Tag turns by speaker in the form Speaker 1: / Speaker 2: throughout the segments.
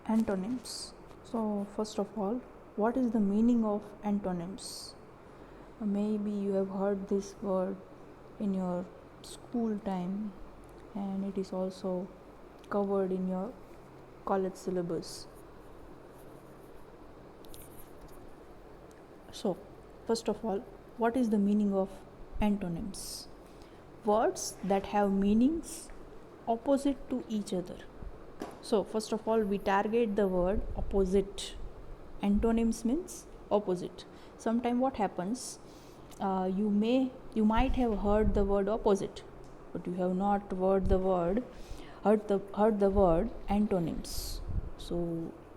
Speaker 1: Antonyms. So first of all, what is the meaning of antonyms? Maybe you have heard this word in your school time, and it is also covered in your college syllabus. So first of all, what is the meaning of antonyms? Words that have meanings opposite to each other. So first of all, we target the word opposite. Antonyms means opposite. Sometimes what happens, you might have heard the word opposite, but you have not heard the word antonyms. So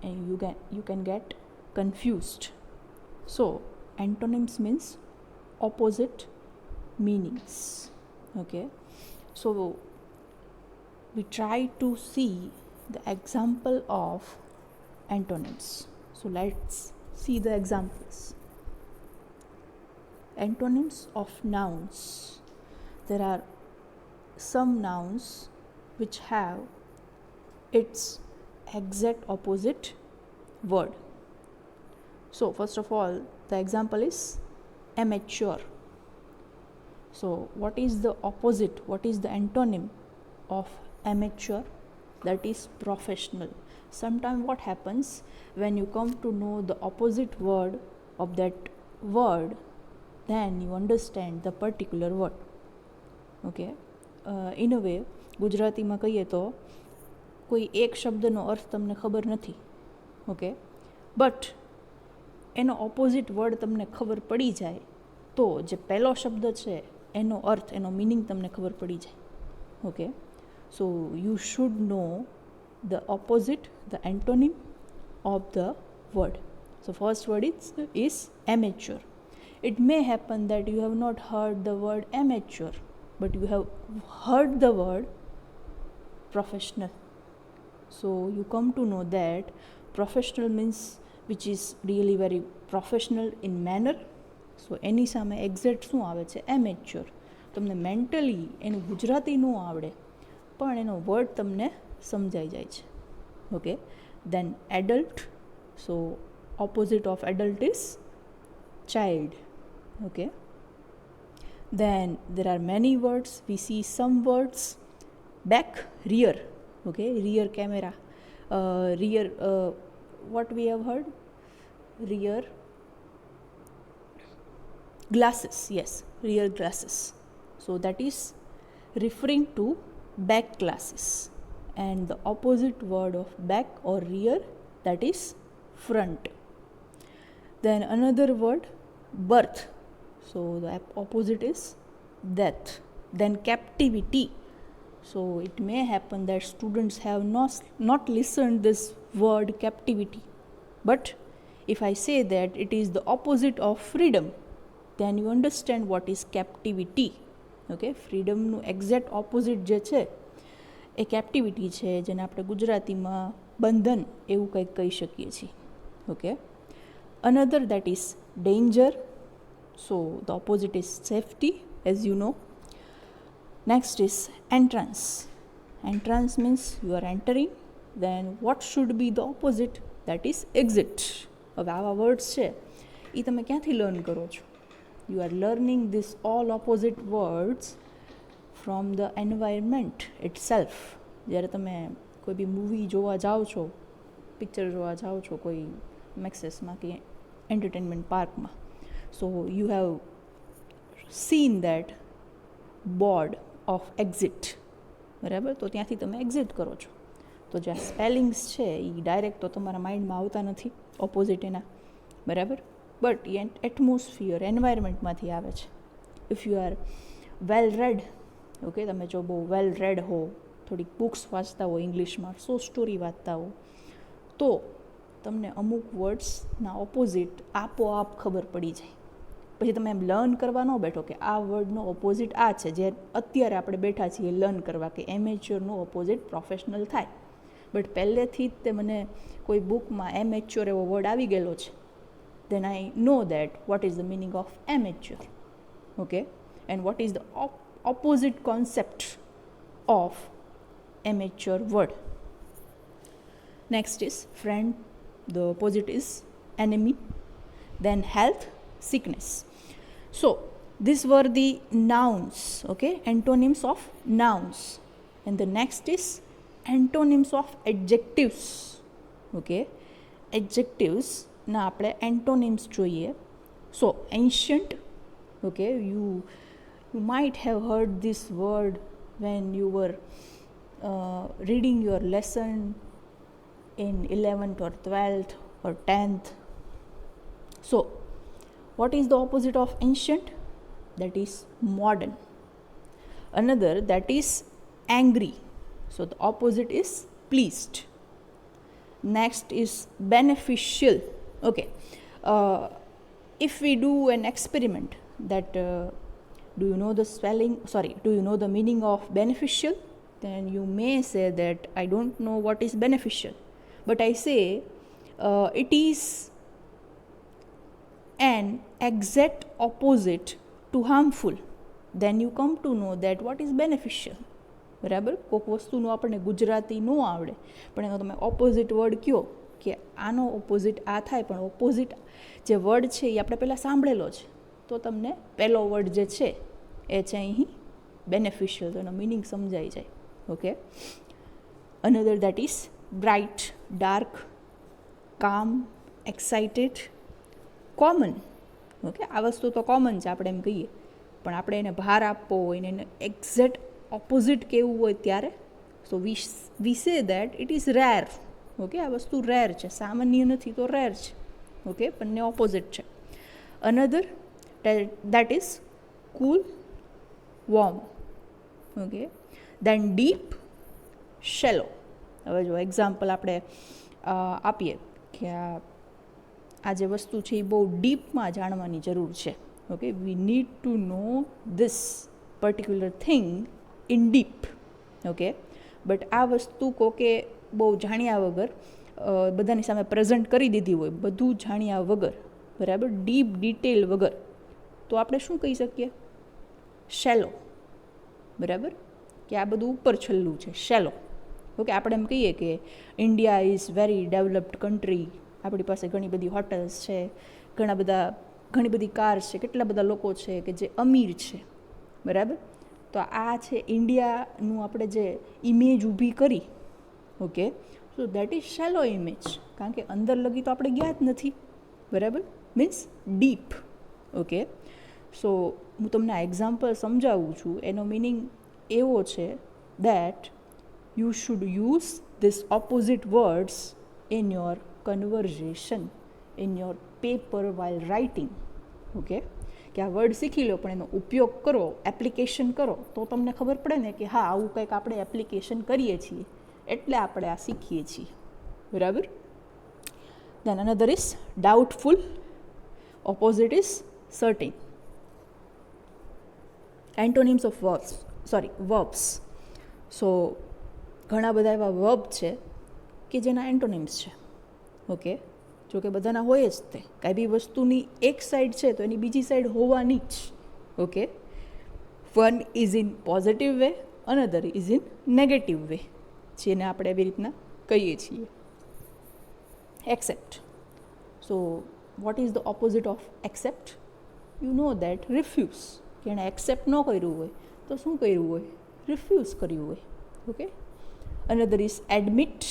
Speaker 1: you can get confused. So antonyms means opposite meanings. Okay, so we try to see the example of antonyms. So let's see the examples. Antonyms of nouns. There are some nouns which have its exact opposite word. So first of all, the example is amateur. So what is the opposite, what is the antonym of amateur? That is professional. Sometimes what happens, when you come to know the opposite word of that word, then you understand the particular word. Okay, in a way, ગુજરાતીમાં કહીએ તો કોઈ એક શબ્દનો અર્થ તમને ખબર નથી, okay, but એનો ઓપોઝિટ વર્ડ તમને ખબર પડી જાય તો જે પહેલો શબ્દ છે એનો અર્થ, એનો મિનિંગ તમને ખબર પડી જાય. Okay, so you should know the opposite, the antonym of the word. So first word is amateur. It may happen that you have not heard the word amateur, but you have heard the word professional. So you come to know that professional means which is really very professional in manner. So એની સામે exact શું આવે છે? amateur. તમને mentally એનું ગુજરાતી ન આવડે પણ એનો વર્ડ તમને સમજાઈ જાય છે. Okay, then adult. So opposite of adult is child. Okay, then there are many words. We see some words back, rear. Okay, rear camera, rear, what we have heard, rear glasses. Yes, rear glasses. So that is referring to back glasses, and the opposite word of back or rear, that is front. Then another word, birth. So the opposite is death. Then captivity. So it may happen that students have not listened this word captivity, but if I say that it is the opposite of freedom, then you understand what is captivity. Okay, freedom નું exact opposite જે છે એ captivity છે, જેને આપણે ગુજરાતીમાં બંધન એવું કંઈક કહી શકીએ છીએ. Okay, another, that is danger. So the opposite is safety, as you know. Next is entrance. Entrance means you are entering. Then what should be the opposite? That is exit. હવે આવા વર્ડ્સ છે એ તમે ક્યાંથી learn કરો છો? You are learning this all opposite words from the environment itself. જ્યારે તમે કોઈ બી મૂવી જોવા જાઓ છો, પિક્ચર જોવા જાઓ છો કોઈ મેક્સેસમાં કે એન્ટરટેનમેન્ટ પાર્કમાં, so you have seen that board of exit, બરાબર? તો ત્યાંથી તમે એક્ઝિટ કરો છો. તો જે સ્પેલિંગ્સ છે એ ડાયરેક્ટ તો તમારા માઇન્ડમાં આવતા નથી ઓપોઝિટ એના, બરાબર? બટ એ એટમોસ્ફિયર, એન્વાયરમેન્ટમાંથી આવે છે. If you are well red, okay, તમે જો બહુ વેલ રેડ હો, થોડીક બુક્સ વાંચતા હો ઇંગ્લિશમાં, સ્ટોરી વાંચતા હો, તો તમને અમુક વર્ડ્સના ઓપોઝિટ આપોઆપ ખબર પડી જાય. પછી તમે એમ લર્ન કરવા ન બેઠો કે આ વર્ડનો ઓપોઝિટ આ છે, જે અત્યારે આપણે બેઠા છીએ લર્ન કરવા કે એમેચ્યોરનો ઓપોઝિટ પ્રોફેશનલ થાય. બટ પહેલેથી જ તે મને કોઈ બુકમાં એમેચ્યોર એવો વર્ડ આવી ગયેલો છે, then I know that what is the meaning of amateur. Okay, and what is the opposite concept of amateur word. Next is friend, the opposite is enemy. Then health, sickness. So these were the nouns, okay, antonyms of nouns. And the next is antonyms of adjectives, okay. Adjectives ના આપણે antonyms જોઈએ. So ancient, okay, you might have heard this word when you were reading your lesson in 11th or 12th or 10th. So what is the opposite of ancient? That is modern. Another, that is angry. So the opposite is pleased. Next is beneficial. Okay, if we do an experiment that do you know the spelling, sorry, do you know the meaning of beneficial? Then you may say that I don't know what is beneficial, but I say it is an exact opposite to harmful. Then you come to know that what is beneficial. બરાબર, કોઈક વસ્તુનું આપણને ગુજરાતી ન આવડે પણ એનો તમે opposite word કહો કે આનો ઓપોઝિટ આ થાય, પણ ઓપોઝિટ જે વર્ડ છે એ આપણે પહેલાં સાંભળેલો છે, તો તમને પહેલો વર્ડ જે છે એ છે અહીં બેનિફિશિયલ, તો એનો મિનિંગ સમજાઈ જાય. Okay, another that is bright, dark, કામ, એક્સાઇટેડ, કોમન. ઓકે, આ વસ્તુ તો કોમન છે આપણે એમ કહીએ, પણ આપણે એને ભાર આપવો હોય ને એને એક્ઝેક્ટ ઓપોઝિટ કેવું હોય ત્યારે so we say that it is rare. Okay, આ વસ્તુ રેર છે, સામાન્ય નથી તો રેર છે. ઓકે, બંને ઓપોઝિટ છે. Another that is cool, warm. Okay, then deep, shallow. હવે જો એક્ઝામ્પલ આપણે આપીએ કે આ જે વસ્તુ છે એ બહુ ડીપમાં જાણવાની જરૂર છે. Okay, we need to know this particular thing in deep. Okay, but આ વસ્તુ કોકે બહુ જાણ્યા વગર બધાની સામે પ્રેઝન્ટ કરી દીધી હોય, બધું જાણ્યા વગર, બરાબર, ડીપ ડિટેલ વગર, તો આપણે શું કહી શકીએ? શેલો. બરાબર, કે આ બધું ઉપર છેલ્લું છે, શેલો. ઓકે, આપણે એમ કહીએ કે India is very developed country, આપણી પાસે ઘણી બધી હોટલ્સ છે, ઘણી બધી કાર્સ છે, કેટલા બધા લોકો છે કે જે અમીર છે. બરાબર, તો આ છે ઇન્ડિયાનું આપણે જે ઇમેજ ઊભી કરી. Okay, so that is shallow image, કારણ કે અંદર લગી તો આપણે ગયા જ નથી. બરાબર, મીન્સ ડીપ. ઓકે, સો હું તમને આ એક્ઝામ્પલ સમજાવું છું, એનો મિનિંગ એવો છે that you should use this opposite words in your conversion, in your paper while writing. Okay, કે આ વર્ડ શીખી લો પણ એનો ઉપયોગ કરો, એપ્લિકેશન કરો, તો તમને ખબર પડે ને કે હા આવું કંઈક આપણે એપ્લિકેશન કરીએ છીએ એટલે આપણે આ શીખીએ છીએ. બરાબર. Then another is doubtful, opposite is certain. Antonyms of verbs. So ઘણા બધા એવા વર્બ છે કે જેના એન્ટોનિમ્સ છે. ઓકે, જો કે બધાના હોય જ તે, કાંઈ બી વસ્તુની એક સાઈડ છે તો એની બીજી સાઈડ હોવાની જ. Okay, one is in positive way, another is in negative way, જેને આપણે એવી રીતના કહીએ છીએ. Accept. So what is the opposite of accept? You know that refuse, કે એણે એક્સેપ્ટ ન કર્યું હોય તો શું કર્યું હોય? રિફ્યુઝ કર્યું હોય. ઓકે, અનધર ઇઝ એડમિટ,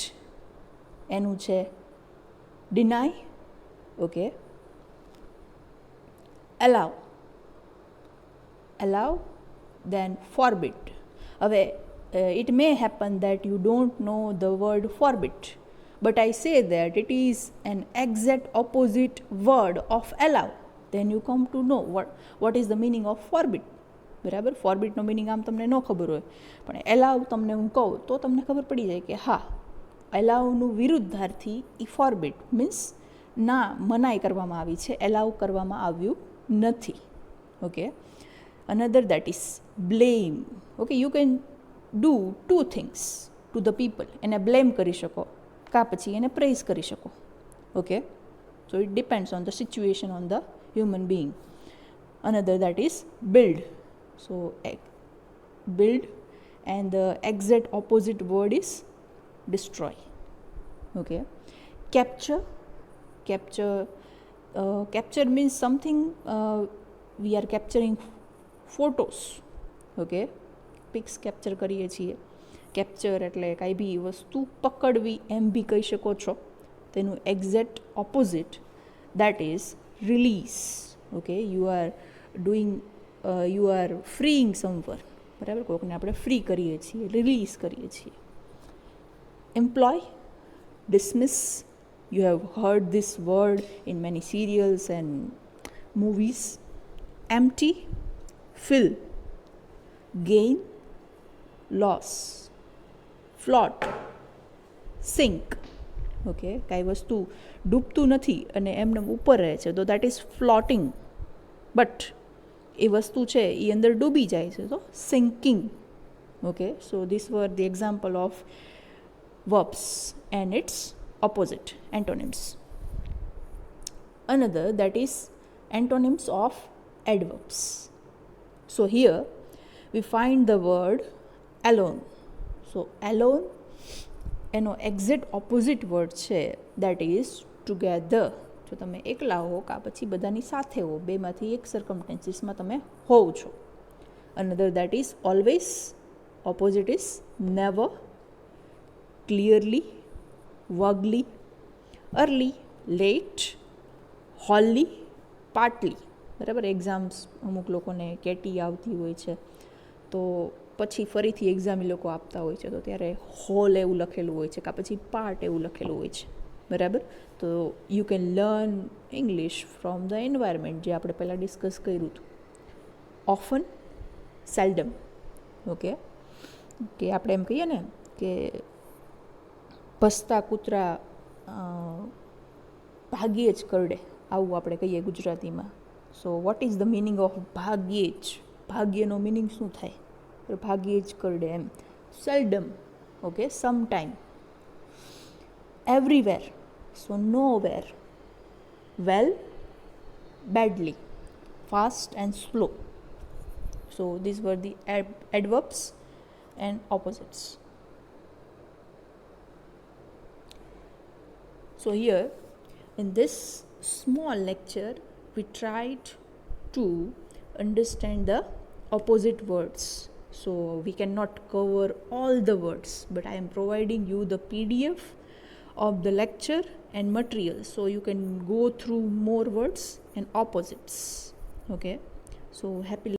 Speaker 1: એનું છે deny. Okay, allow, then forbid. હવે it may happen that you don't know the word forbid, but I say that it is an exact opposite word of allow. Then you come to know what is the meaning of forbid. બરાબર, ફોરબિટનો meaning આમ તમને ન ખબર હોય, પણ એલાવ તમને હું કહું તો તમને ખબર પડી જાય કે હા, એલાવનું વિરુદ્ધાર્થી ઈ ફોરબિટ મીન્સ ના, મનાઈ કરવામાં આવી છે, એલાવ કરવામાં આવ્યું નથી. Okay, another that is blame. Okay, you can do to things to the people. એને બ્લેમ કરી શકો કાં પછી એને પ્રેઝ કરી શકો. Okay, so it depends on the situation, on the human being. Another that is build. So build, and the exact opposite word is destroy. Okay. Capture. Capture means something we are capturing photos. Okay. Picks capture કરીએ છીએ. Capture એટલે કાંઈ બી વસ્તુ પકડવી એમ બી કહી શકો છો. તેનું exact opposite that is release. Okay, you are freeing somewhere, બરાબર, કોઈકને આપણે ફ્રી કરીએ છીએ, રિલીઝ કરીએ છીએ. Employ, dismiss, you have heard this word in many serials and movies. Empty, fill. Gain, loss. Float, sink. Okay, કાંઈ વસ્તુ ડૂબતું નથી અને એમને ઉપર રહે છે તો દેટ ઇઝ ફ્લોટિંગ. બટ એ વસ્તુ છે એ અંદર ડૂબી જાય છે તો sinking. Okay, so this were the example of verbs and its opposite, antonyms. Another, that is antonyms of adverbs. So here we find the word alone. So alone એનો એક્ઝેક્ટ ઓપોઝિટ વર્ડ છે that is together. જો તમે એકલા હો કાં પછી બધાની સાથે હો, બેમાંથી એક સર્કમસ્ટન્સીસમાં તમે હોવ છો. Another that is always, opposite is never. Clearly, vaguely, early, late, wholly, partly. બરાબર, એક્ઝામ્સ અમુક લોકોને કેટી આવતી હોય છે તો પછી ફરીથી એક્ઝામ એ લોકો આપતા હોય છે તો ત્યારે હોલ એવું લખેલું હોય છે કાં પછી પાર્ટ એવું લખેલું હોય છે. બરાબર, તો you can learn English from the environment, જે આપણે પહેલાં ડિસ્કસ કર્યું હતું. ઓફન, સેલ્ડમ. ઓકે, કે આપણે એમ કહીએ ને કે ભસતા કૂતરા ભાગ્યે જ કરડે, આવું આપણે કહીએ ગુજરાતીમાં. So what is the meaning of ભાગ્યે જ? ભાગ્યનો મિનિંગ શું થાય? ભાગ્યે જ કરડે એમ. Seldom. Okay, sometime. Everywhere, so nowhere. Well, badly. Fast and slow. So this were the adverbs and opposites. So here in this small lecture we tried to understand the opposite words. So we cannot cover all the words, but I am providing you the PDF of the lecture and material, so you can go through more words and opposites. Okay, so happy